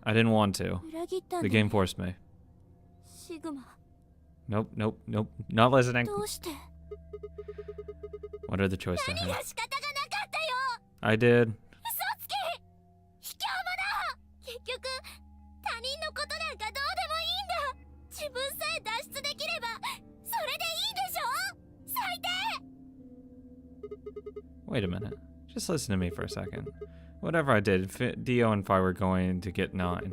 I didn't want to. The game forced me. Nope, nope, nope. Not listening. What are the choices I have? I did. Wait a minute. Just listen to me for a second. Whatever I did, if Dio and Fi were going to get 9,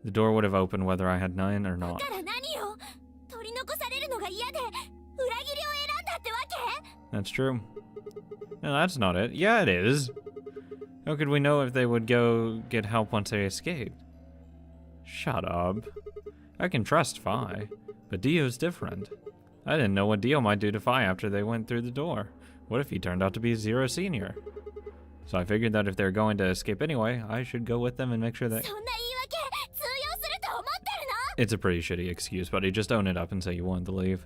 the door would have opened whether I had 9 or not. That's true. No, that's not it. Yeah, it is. How could we know if they would go get help once they escaped? Shut up. I can trust Fi, but Dio's different. I didn't know what Dio might do to Fi after they went through the door. What if he turned out to be Zero Senior? So I figured that if they're going to escape anyway, I should go with them and make sure that... It's a pretty shitty excuse, buddy. Just own it up and say you wanted to leave.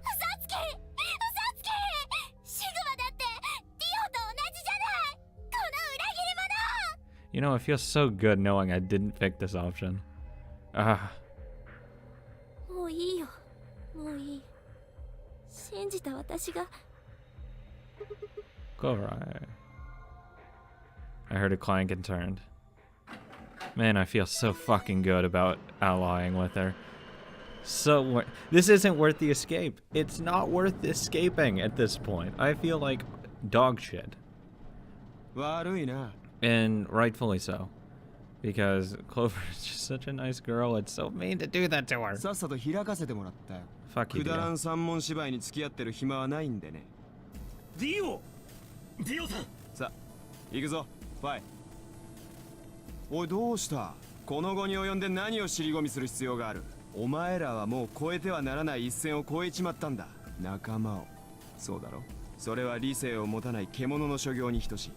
You know, it feels so good knowing I didn't pick this option. Ah. Go right. I heard a clank and turned. Man, I feel so fucking good about allying with her. So, this isn't worth the escape. It's not worth escaping at this point. I feel like dog shit. And rightfully so. Because Clover is just such a nice girl. It's so mean to do that to her. Fuck you, Dio. Dio! 行くぞ、ファイ。おい、どうした？この後に及んで何を尻込みする必要がある？お前らはもう越えてはならない一線を越えちまったんだ。仲間を。そうだろ？それは理性を持たない獣の所業に等しい。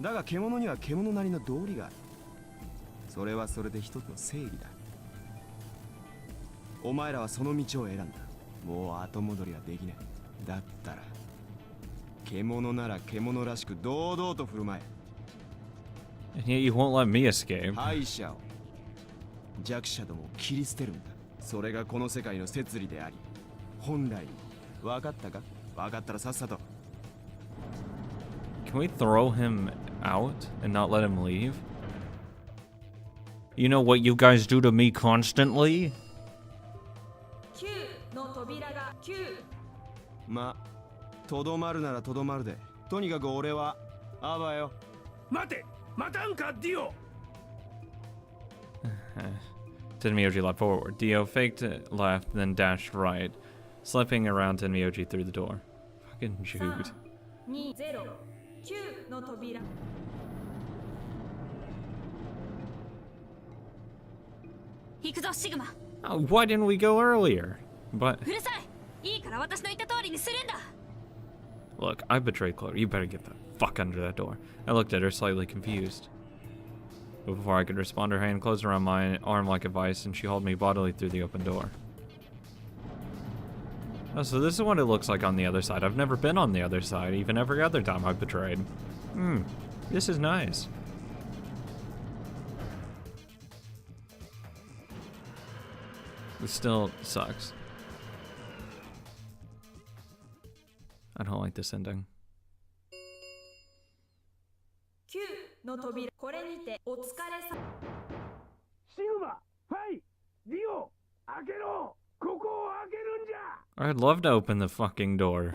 だが獣には獣なりの道理がある。それはそれで一つの正義だ。お前らはその道を選んだ。もう後戻りはできない。だったら。獣なら獣らしく堂々と振る舞え。And yet you won't let me escape. 敗者を弱者どもを切り捨てるんだ。それがこの世界の摂理であり、本来分かったか？分かったらさっさと。Can we throw him out and not let him leave? You know what you guys do to me constantly? 9の扉が9。まあ。とどまるならとどまるで。とにかく俺はアバよ。待て、待たんか、ディオ。Tenmyoji leapt forward. Dio faked left, then dashed right, slipping around Tenmyoji through the door. Fucking Jude. 2、0、9の扉。行くぞ、シグマ。Oh, why didn't we go earlier? But うるさい。いいから私の言った通りにするんだ。Look, I betrayed Chloe. You better get the fuck under that door. I looked at her, slightly confused. But before I could respond, her hand closed around my arm like a vice, and she hauled me bodily through the open door. Oh, so this is what it looks like on the other side. I've never been on the other side, even every other time I've betrayed. This is nice. It still sucks. I don't like this ending. 9の扉。これにてお疲れさ。シグマ、ファイ、ディオ、開けろ。ここを開けるんじゃ。 I'd love to open the fucking door.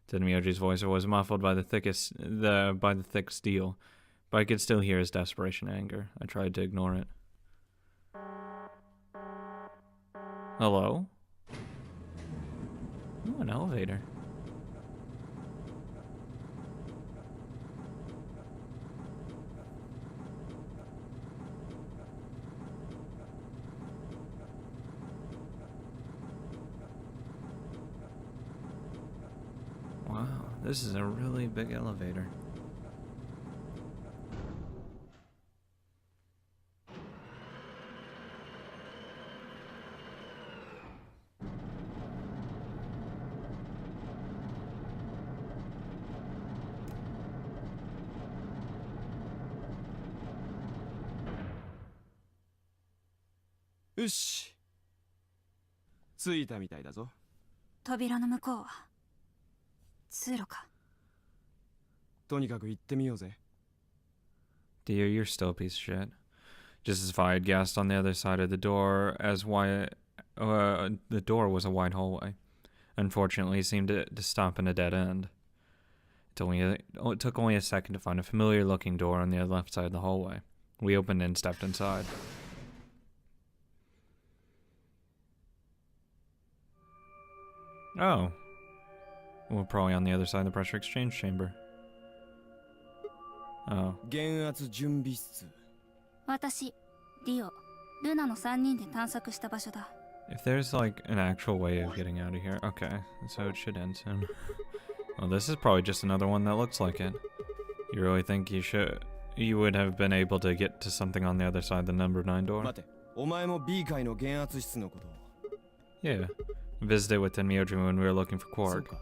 Tenmyoji's voice was muffled by the thick steel, but I could still hear his desperation and anger. I tried to ignore it. Hello? Ooh, an elevator. Wow, this is a really big elevator. よし。着いたみたいだぞ。扉の向こうは通路か。とにかく行ってみようぜ。Dio, you're still a piece of shit. Just as if I had guessed, on the other side of the door, the door was a wide hallway. Unfortunately, it seemed to stop in a dead end. It took only a second to find a familiar-looking door on the left side of the hallway. We opened and stepped inside. Oh. We're probably on the other side of the pressure exchange chamber. Oh. 減圧準備室。私、ディオ、ルナの3人で探索した場所だ。If there's like an actual way of getting out of here, okay, so it should end soon. Well, this is probably just another one that looks like it. You really think you would have been able to get to something on the other side of the number 9 door? 待て、お前も B 階の減圧室のこと。Yeah. Visited within Myojimu when we were looking for そう Quark. か。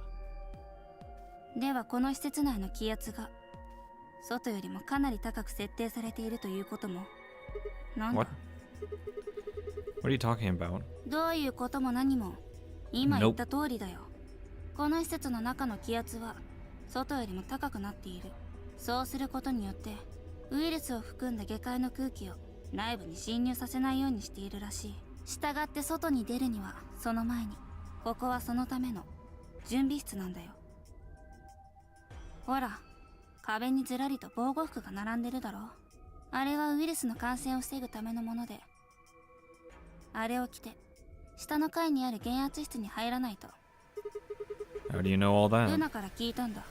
ではこの施設内の気圧が外よりもかなり高く設定されているということも。なんだ What? What are you talking about? どういうことも何も今言った通りだよ。この施設の中の気圧は外よりも高くなっている。そうすることによってウイルスを含んだ下界の空気を内部に侵入させないようにしているらしい。したがって外に出るにはその前にここはそのための準備室なんだよ。ほら、壁にずらりと防護服が並んでるだろう。あれはウイルスの感染を防ぐためのもので、あれを着て下の階にある減圧室に入らないと。 How do you know all ル that? ナから聞いたんだ。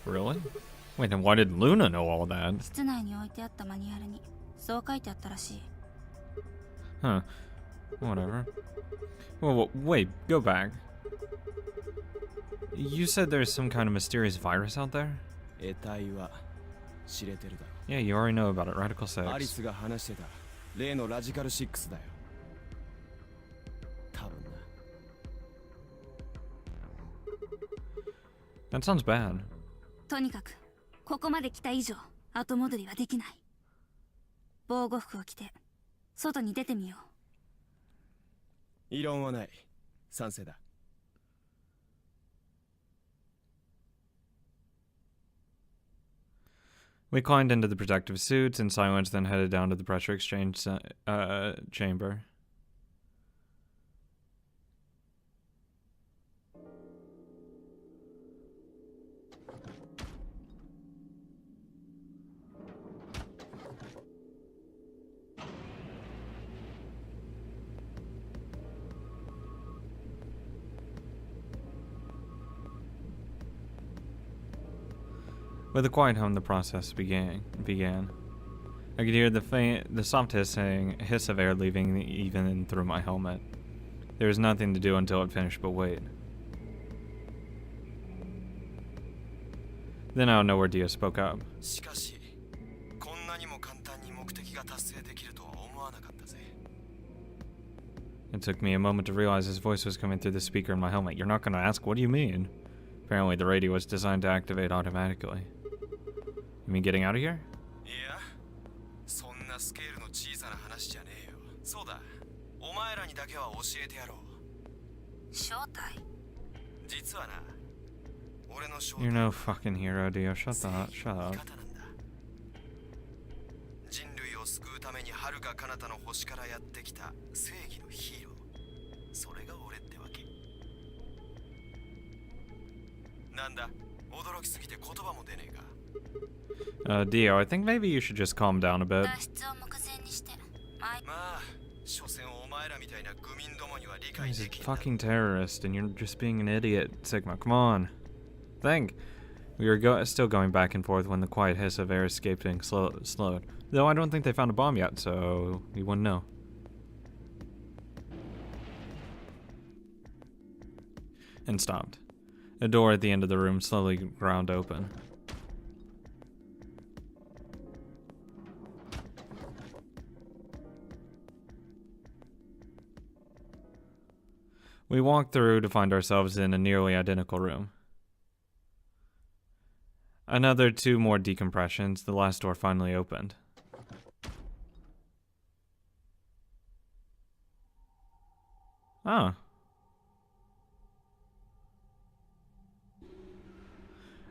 Really? Wait, then why did Luna know all that? 室内に置いてあったマニュアルにそう書いてあったらしい。 Huh. Whatever. Well, wait, go back. You said there's some kind of mysterious virus out there? 得体は知れてるだろ。 Yeah, you already know about it. Radical アリ 6. スが話してた例のラジカル6だよ。多分な。 That sounds bad. とにかくここまで来た以上後戻りはできない。防護服を着て外に出てみよう。異論はない。賛成だ。We climbed into the protective suits in silence, then headed down to the pressure exchange chamber. With a quiet hum, the process began. I could hear the soft hiss of air leaving even in through my helmet. There was nothing to do until it finished but wait. Then out of nowhere, Dio spoke up. しかし、こんなにも簡単に目的が達成できるとは思わなかったぜ。 It took me a moment to realize his voice was coming through the speaker in my helmet. You're not going to ask, what do you mean? Apparently, the radio was designed to activate automatically. You mean getting out of here? いや、そんなスケールの小さな話じゃねえよ。そうだ、お前らにだけは教えてやろう。正体。実はな、俺の正 You're 体 no fucking hero, Dio. Shut up. 味方なんだ。人類を救うために遥か彼方の星からやってきた正義のヒーロー。それが俺ってわけ。なんだ、驚きすぎて言葉も出ねえか。Dio, I think maybe you should just calm down a bit. 脱出を目前にしてまあ、所詮お前らみたいな愚民どもには理解 He's で a きん。 fucking terrorist, and you're just being an idiot, Sigma. Come on. Think. We were still going back and forth when the quiet hiss of air escaping slowed. Though I don't think they found a bomb yet, so we wouldn't know. And stopped. A door at the end of the room slowly ground open. We walked through to find ourselves in a nearly identical room. Another 2 more decompressions, the last door finally opened. Ah.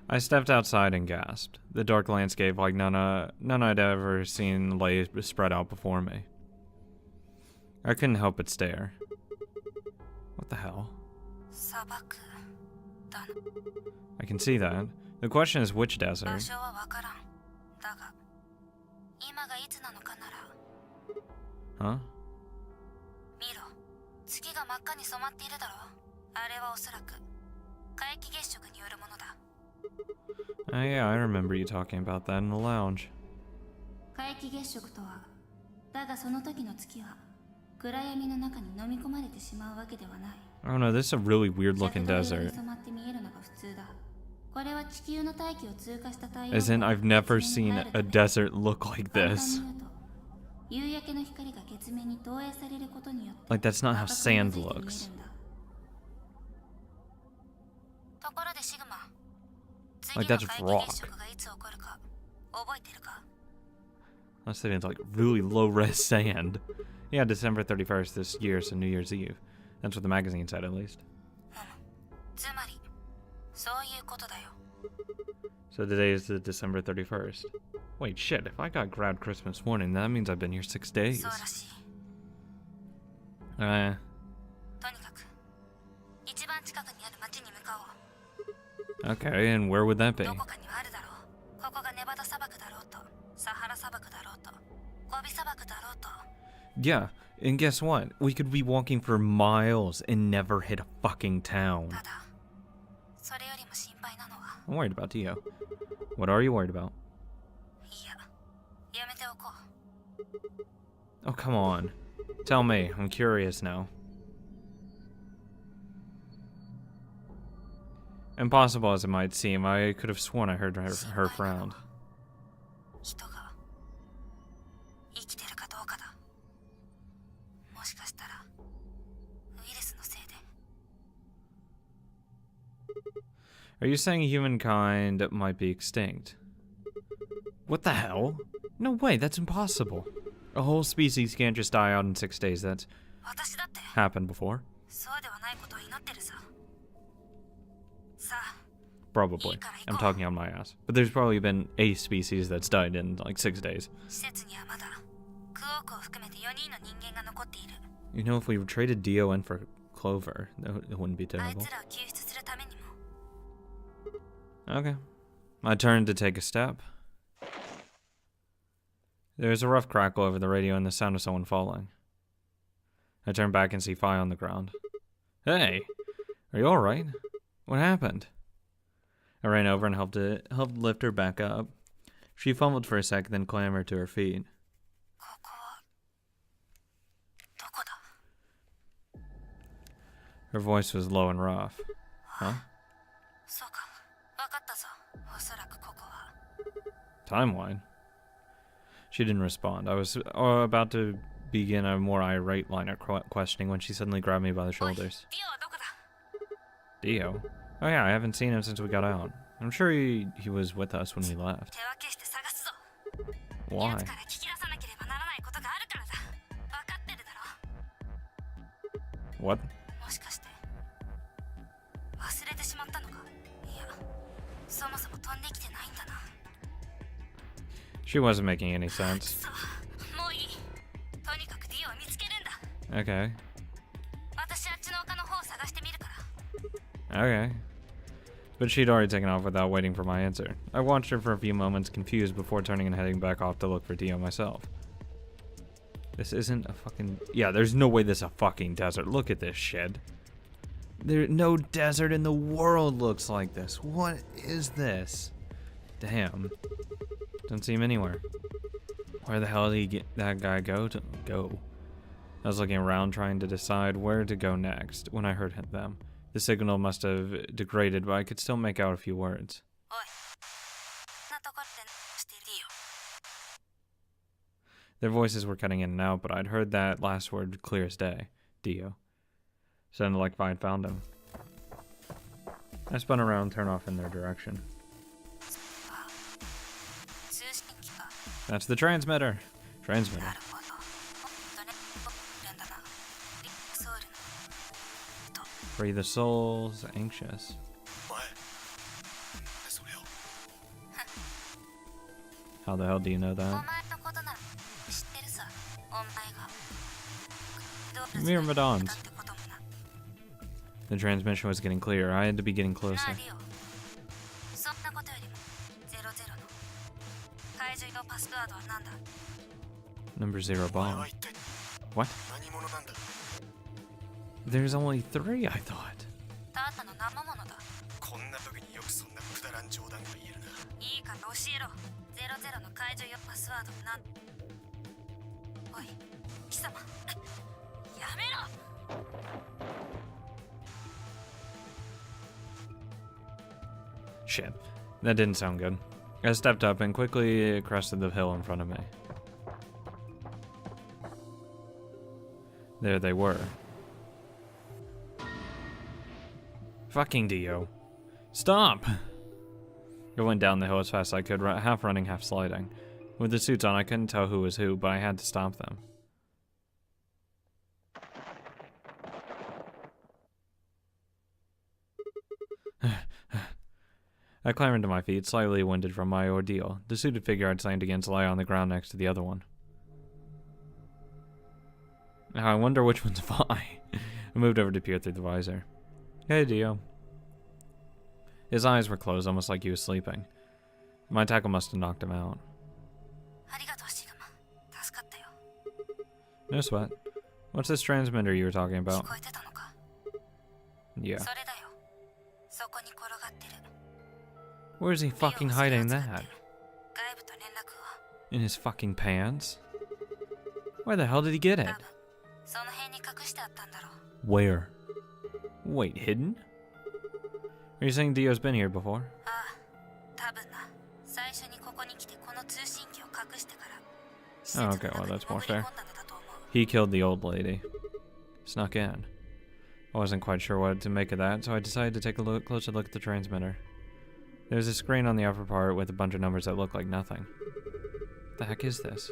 I stepped outside and gasped. The dark landscape like none I'd ever seen lay spread out before me. I couldn't help but stare. What the hell? 砂漠だな。 I can see that. The question is which 場 desert? 所はわからん。だが、今がいつなのかなら、 Huh? 見ろ。月が真っ赤に染まっているだろう。あれはおそらく、皆既月食によるものだ。 Oh yeah, I remember you talking about that in the lounge. 皆既月食とは、だがその時の月は、暗闇の中に飲み込まれてしまうわけではない。 I don't know, this is a really weird looking 赤と色に desert. 染まって見えるのが普通だ。これは地球の大気を通過した太陽 As in, 光 I've が never 月面に seen 入るた a め desert look like 簡単 this. に言うと、夕焼けの光が月面に投影されることによって Like, that's not how 赤く sand 色づいて見えるん looks. だ。ところでシグマ、 Like, 次 that's の皆 rock. 既月食がいつ起こるか覚えてるか？ Unless they did like really low res sand. Yeah, December 31st this year, so New Year's Eve. That's what the magazine said, at least. つまり、そういうことだよ。 So today is the December 31st. Wait, shit, if I got grabbed Christmas morning, that means I've been here 6 days. そうらしい。 Uh, とにかく、一番近くにある町に向かおう。 okay, and where would that be? どこかにはあるだろう。ここがネバダ砂漠だろうと、サハラ砂漠だろうと、ゴビ砂漠だろうと。 Yeah, and guess what? We could be walking for miles and never hit a fucking town. ただ、それよりも心配なのは、 I'm worried about Dio. What are you worried about? いや、やめておこう。 Oh, come on. Tell me, I'm curious now. Impossible as it might seem, I could have sworn I heard her frown. 人が生きてるかどうかだ。もしかしたらウイルスのせいで。 Are you saying humankind might be extinct? What the hell? No way, that's impossible. A whole species can't just die out in 6 days. That's 私だって happened before. そうではないことを祈ってるさ。さあ、 Probably. I'm talking on my ass. But there's probably been a species that's died in like 6 days. 施設にはまだクオークを含めて4人の人間が残っている。 You know, if we traded Dio in for Clover, it wouldn't be あい terrible. つらを救出するためにも。 Okay. My turn to take a step. There's a rough crackle over the radio and the sound of someone falling. I turn back and see Fi on the ground. Hey! Are you alright? What happened? I ran over and helped lift her back up. She fumbled for a second, then clambered to her feet. ここはどこだ？ Her voice was low and rough. Huh? そうか、わかったぞ。おそらくここは。 Timeline? She didn't respond. I was about to begin a more irate line of questioning when she suddenly grabbed me by the おい、 shoulders. ディオはどこだ？ Dio? Oh yeah, I haven't seen him since we got out. I'm sure he was with us when we left. 手分けして探すぞ。 Why? 奴から聞き出さなければならないことがあるからだ。わかってるだろ？ What? もしかして忘れてしまったのか？いや、そもそも飛んできてないんだな。 She wasn't making any sense. そう、もういい。とにかくディオを見つけるんだ。 Okay. 私あっちの丘の方を探してみるから。 Okay. But she'd already taken off without waiting for my answer. I watched her for a few moments, confused, before turning and heading back off to look for Dio myself. This isn't a fucking... Yeah, there's no way this is a fucking desert. Look at this shit. No desert in the world looks like this. What is this? Damn. Don't see him anywhere. Where the hell did he get that guy go? I was looking around trying to decide where to go next when I heard them. The signal must have degraded, but I could still make out a few words. おい、なところでしているよ。 Their voices were cutting in and out, but I'd heard that last word clear as day. Dio. Sounded like I had found him. I spun around and turned off in their direction. 通信機か。 That's the transmitter. Transmitter. なるほど。ドネるんだな。ソウルの Free the souls, anxious. お前それを How the hell do you know お that? 前のことなら知ってるさ。お前が Myrmidons. だってこともな。 The transmission was getting clearer. I had to be getting な closer. あリオ、そんなことよりも00の怪獣用パスワードは何だ？ Number 0お前 bomb. は一体 What? 何者なんだ There's only 3, I thought. ただの生ものだ。こんな時によくそんなくだらん冗談が言えるないいから教えろ。00の怪獣用パスワードなん。おい、貴様。やめろ。 Shit. That didn't sound good. I stepped up and quickly crested the hill in front of me. There they were. Fucking Dio. Stop! I went down the hill as fast as I could, half running, half sliding. With the suits on, I couldn't tell who was who, but I had to stop them. I clambered to my feet, slightly winded from my ordeal. The suited figure I'd signed against lay on the ground next to the other one. Now I wonder which one's I. I moved over to peer through the visor. Hey, Dio. His eyes were closed, almost like he was sleeping. My tackle must have knocked him out. ありがとうシグマ。助かったよ。 No sweat. What's this transmitter you were talking 聞 about? こえてたのか。 Yeah. それだよ。そこに転がってる。 Where's he fucking hiding that? 外部と連絡を。 In his fucking pants? Where the hell did he get 多 it? 分その辺に隠してあったんだろう。 Where? Wait, hidden? Are you saying Dio's been here before? ああ、多分な。最初にここに来てこの通信機を隠してから。 Oh, okay, well, that's more 施設の fair. 中に潜り込んだのだと思う。 He killed the old lady. Snuck in. I wasn't quite sure what to make of that, so I decided to take a closer look at the transmitter. There's a screen on the upper part with a bunch of numbers that look like nothing. What the heck is this?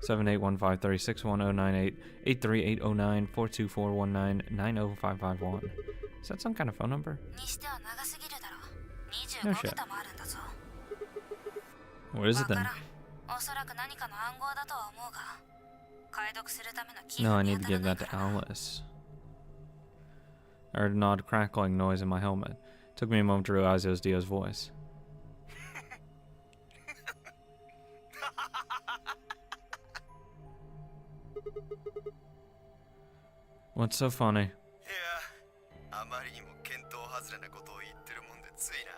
78153610988380942419905551. Is that some kind of phone number? にしては長すぎるだろう。 No 25 shit. 桁もあるんだぞ。 What is わ it か then? らん。おそらく何かの暗号だとは思うが、解読するためのキー No, が I 見 need 当 to たら give ない that か to ら。 Alice. I heard an odd crackling noise in my helmet. It took me a moment to realize it was Dio's voice. What's so funny? いやあまりにも見当外れなことを言ってるもんでついな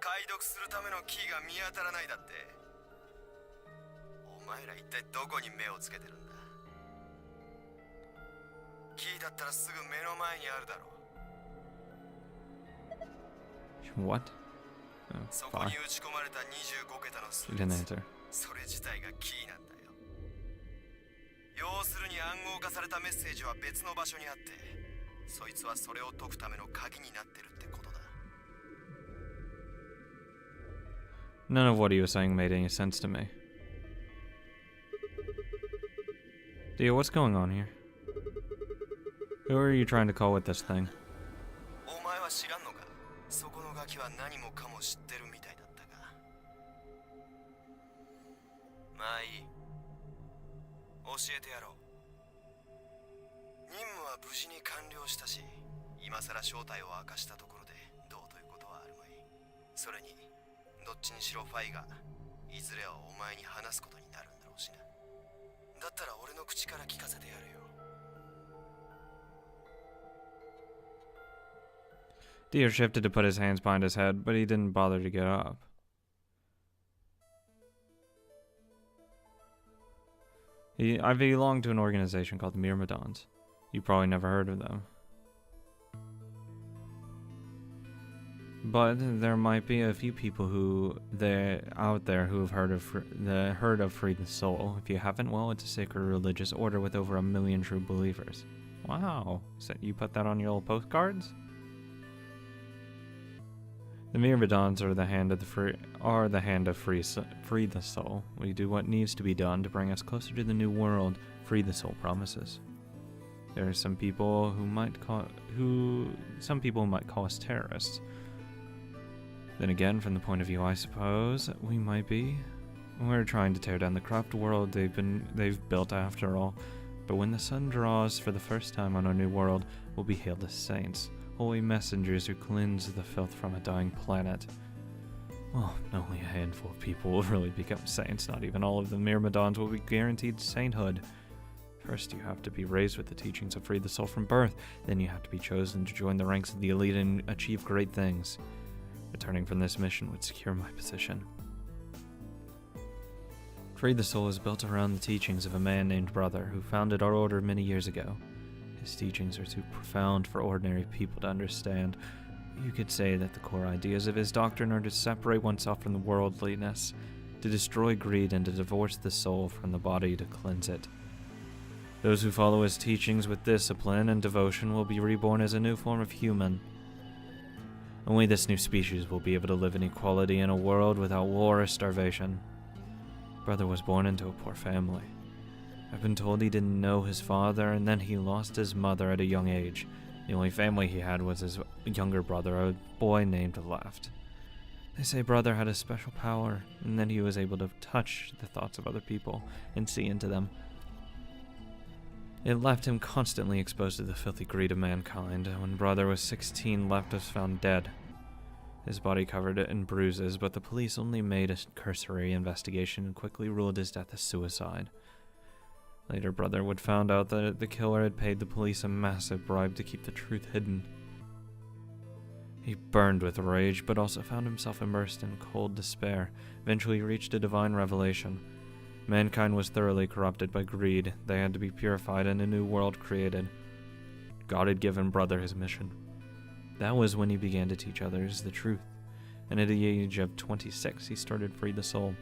解読するためのキーが見当たらないだってお前ら一体どこに目をつけてるんだキーだったらすぐ目の前にあるだろう What? Oh, そこ fuck. に打ち込まれた25桁の数 She didn't answer. それ自体がキーなんだよ要するに暗号化されたメッセージは別の場所にあってそいつはそれを解くための鍵になってるってことだ None of what he was saying made any sense to me. Dio, what's going on here? Who are you trying to call with this thing? お前は知らんのかそこのガキは何もかも知ってるみたいだったがまあいい教えてやろう任務は無事に完了したし今さら正体を明かしたところでどうということはあるまいそれにどっちにしろファイがいずれはお前に話すことになるんだろうしなだったら俺の口から聞かせてやるよ Dio shifted to put his hands behind his head, but he didn't bother to get up. I belong to an organization called the Myrmidons. You probably never heard of them. But there might be a few people out there who have heard of Free the Soul. If you haven't, well, it's a sacred religious order with over 1 million true believers. Wow, so you put that on your little postcards? The Myrmidons are the hand of free the soul. We do what needs to be done to bring us closer to the new world. Free the soul promises. There are some people some people might call us terrorists. Then again, from the point of view I suppose, we might be. We're trying to tear down the corrupt world they've built after all. But when the sun draws for the first time on our new world, we'll be hailed as saints, holy messengers who cleanse the filth from a dying planet. Well, only a handful of people will really become saints. Not even all of the Myrmidons will be guaranteed sainthood. First, you have to be raised with the teachings of Free the Soul from birth. Then you have to be chosen to join the ranks of the elite and achieve great things. Returning from this mission would secure my position. Free the Soul is built around the teachings of a man named Brother who founded our order many years ago. His teachings are too profound for ordinary people to understand. You could say that the core ideas of his doctrine are to separate oneself from the worldliness, to destroy greed, and to divorce the soul from the body to cleanse it. Those who follow his teachings with discipline and devotion will be reborn as a new form of human. Only this new species will be able to live in equality in a world without war or starvation. Brother was born into a poor family. I've been told he didn't know his father, and then he lost his mother at a young age. The only family he had was his younger brother, a boy named Left. They say Brother had a special power, and then he was able to touch the thoughts of other people and see into them. It left him constantly exposed to the filthy greed of mankind. When Brother was 16, Left was found dead. His body covered in bruises, but the police only made a cursory investigation and quickly ruled his death as suicide. Later, Brother would find out that the killer had paid the police a massive bribe to keep the truth hidden. He burned with rage, but also found himself immersed in cold despair. Eventually, he reached a divine revelation. Mankind was thoroughly corrupted by greed. They had to be purified and a new world created. God had given Brother his mission. That was when he began to teach others the truth. And at the age of 26, he started Free the Soul.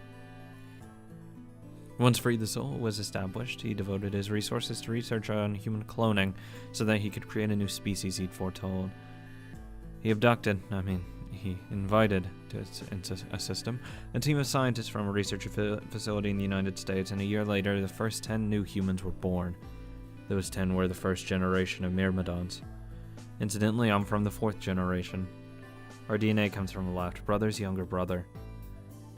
Once Free the Soul was established, he devoted his resources to research on human cloning so that he could create a new species he'd foretold. He invited into a system a team of scientists from a research facility in the United States, and a year later, the first 10 new humans were born. Those 10 were the first generation of Myrmidons. Incidentally, I'm from the 4th generation. Our DNA comes from Left, Brother's younger brother.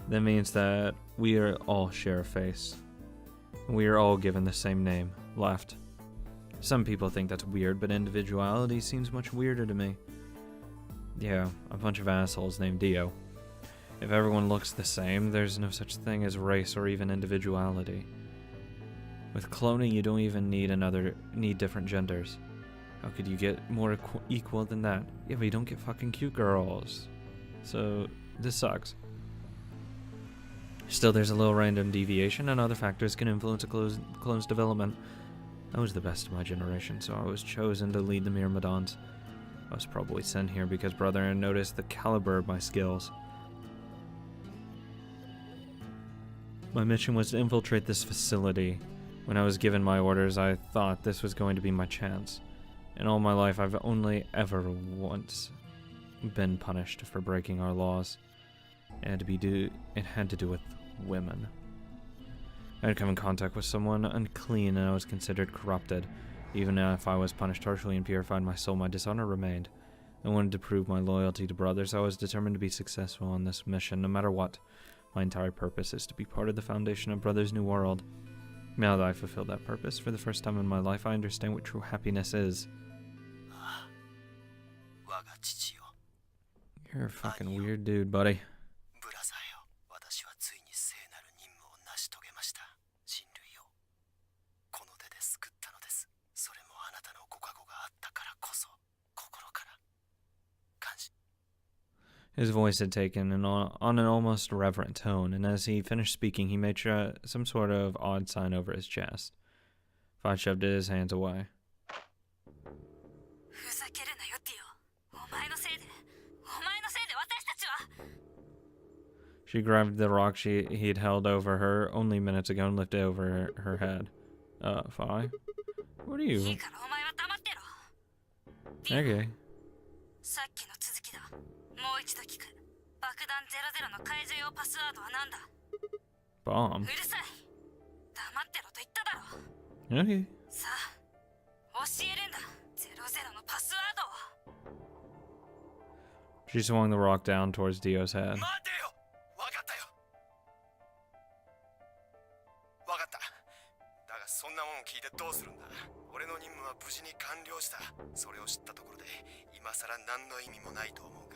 That means that we all share a face. We are all given the same name, Left. Some people think that's weird, but individuality seems much weirder to me. Yeah, a bunch of assholes named Dio. If everyone looks the same, there's no such thing as race or even individuality. With cloning, you don't even need different genders. How could you get more equal than that? Yeah, but you don't get fucking cute girls. So, this sucks. Still, there's a little random deviation, and other factors can influence a clone's development. I was the best of my generation, so I was chosen to lead the Myrmidons. I was probably sent here because Brother had noticed the caliber of my skills. My mission was to infiltrate this facility. When I was given my orders, I thought this was going to be my chance. In all my life, I've only ever once been punished for breaking our laws. It had to do with women. I had come in contact with someone unclean, and I was considered corrupted. Even if I was punished harshly and purified my soul, my dishonor remained. I wanted to prove my loyalty to Brother, so I was determined to be successful on this mission, no matter what. My entire purpose is to be part of the foundation of Brother's new world. Now that I've fulfilled that purpose, for the first time in my life, I understand what true happiness is. You're a fucking weird dude, buddy. His voice had taken on an almost reverent tone, and as he finished speaking, he made some sort of odd sign over his chest. Fai shoved his hands away. She grabbed the rock he'd held over her only minutes ago and lifted it over her head. Fai? What are you? Okay. Bomb. Okay. She swung the rock down towards Dio's head. 待てよ。わかったよ。わかった。だがそんなもん聞いてどうするんだ。俺の任務は無事に完了した。それを知ったところで今さら何の意味もないと思うが。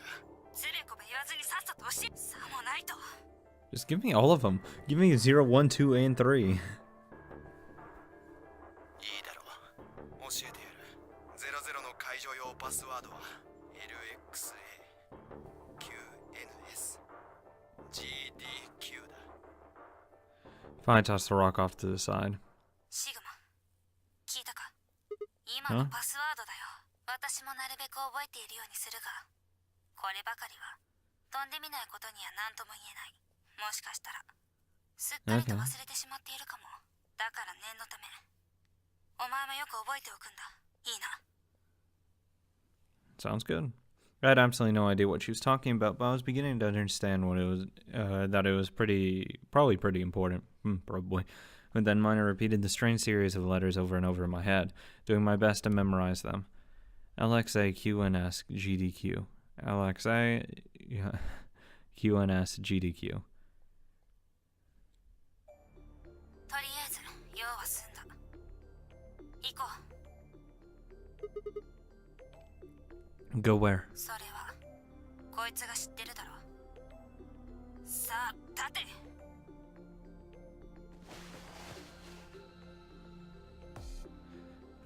つべこべ言わずにさっさと教え。さもないと。 Just give me all of them. Give me 0, 1, 2, and 3. いいだろう。教えてやる。00の解除用パスワードは LXAQNSGDQ だ。 Fine, toss the rock off to the side. シグマ、聞いたか？今のパスワードだよ。私もなるべく覚えているようにするが、こればかりは飛んでみないことには何とも言えない。もしかしたらすっかりと忘れてしまっているかも。だから念のため、お前もよく覚えておくんだ。いいな。 Sounds good. I had absolutely no idea what she was talking about, but I was beginning to understand what it was, that it was probably pretty important. Probably. But then Minor repeated the strange series of letters over and over in my head, doing my best to memorize them. LXAQNSGDQ. LXAQNSGDQ. とりあえず用は済んだ。行こう。 Go where? それはこいつが知ってるだろ。さあ立て。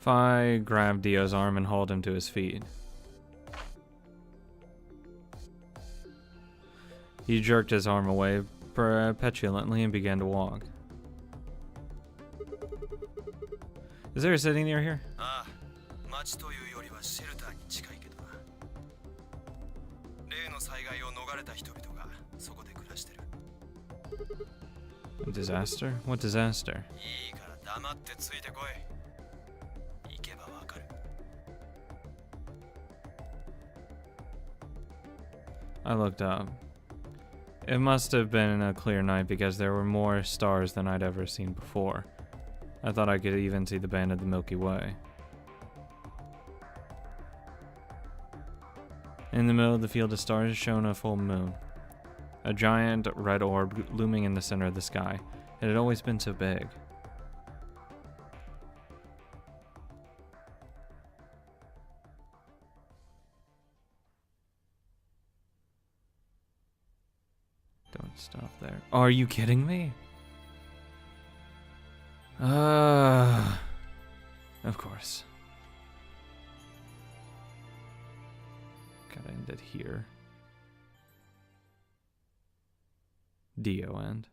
Fi grabbed Dio's arm and hauled him to his feet. He jerked his arm away petulantly and began to walk. Is there a city near here? ああ、町というよりはシェルターに近いけどな。例の災害を逃れた人々がそこで暮らしてる。 A disaster? What disaster? いいから黙ってついてこい。行けばわかる。 I looked up. It must have been a clear night because there were more stars than I'd ever seen before. I thought I could even see the band of the Milky Way. In the middle of the field of stars shone a full moon. A giant red orb looming in the center of the sky. It had always been so big. Don't stop there. Oh, are you kidding me? Of course. Gotta end it here. Dio end.